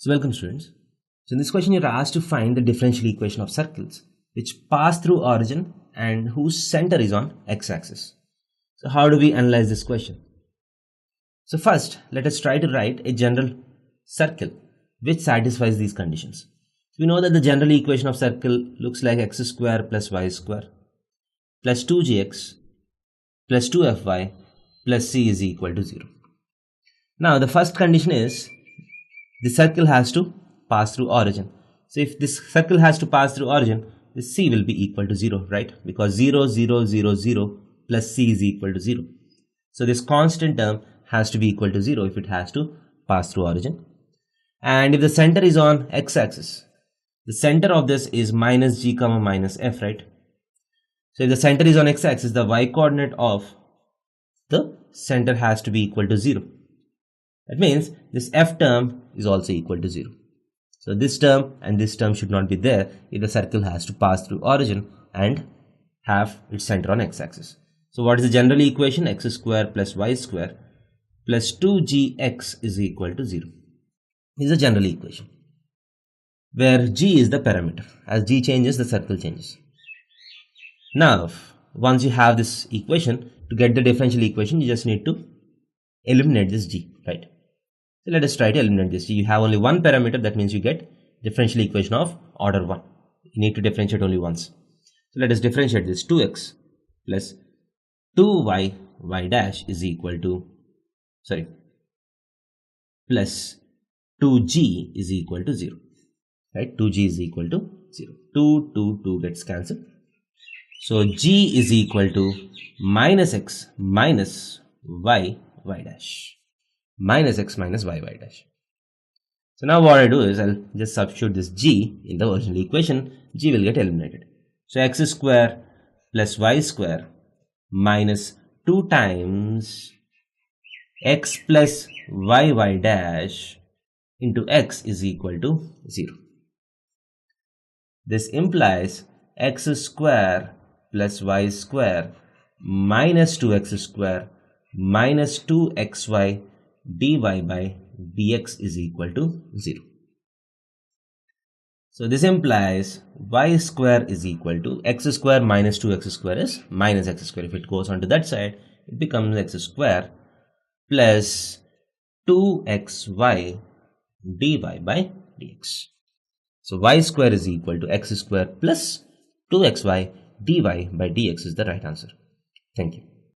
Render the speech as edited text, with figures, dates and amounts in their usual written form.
So welcome students. So in this question you are asked to find the differential equation of circles which pass through origin and whose center is on x-axis. So how do we analyze this question? So first let us try to write a general circle which satisfies these conditions. So we know that the general equation of circle looks like x square plus y square plus 2gx plus 2fy plus c is equal to 0. Now the first condition is the circle has to pass through origin. So if this circle has to pass through origin, the c will be equal to 0, right? Because 0, 0, 0, 0 plus c is equal to 0. So this constant term has to be equal to 0 if it has to pass through origin. And if the center is on x-axis, the center of this is minus g comma minus f, right? So if the center is on x-axis, the y-coordinate of the center has to be equal to 0. That means this f term is also equal to 0. So this term and this term should not be there if the circle has to pass through origin and have its center on x-axis. So what is the general equation? X square plus y square plus 2gx is equal to 0. This is the general equation where g is the parameter. As g changes, the circle changes. Now once you have this equation, to get the differential equation you just need to eliminate this g, right? So let us try to eliminate this. You have only one parameter, that means you get differential equation of order 1. You need to differentiate only once. So let us differentiate this. 2x plus 2y y dash is equal to, plus 2g is equal to 0. Right? 2g is equal to 0. 2 gets cancelled. So g is equal to minus x minus y y dash. Minus x minus y y dash. So now what I do is I'll just substitute this g in the original equation. G will get eliminated. So x square plus y square minus 2 times x plus y y dash into x is equal to 0. This implies x square plus y square minus 2x square minus 2xy dy by dx is equal to 0. So this implies y square is equal to x square minus 2x square is minus x square. If it goes on to that side, it becomes x square plus 2xy dy by dx. So y square is equal to x square plus 2xy dy by dx is the right answer. Thank you.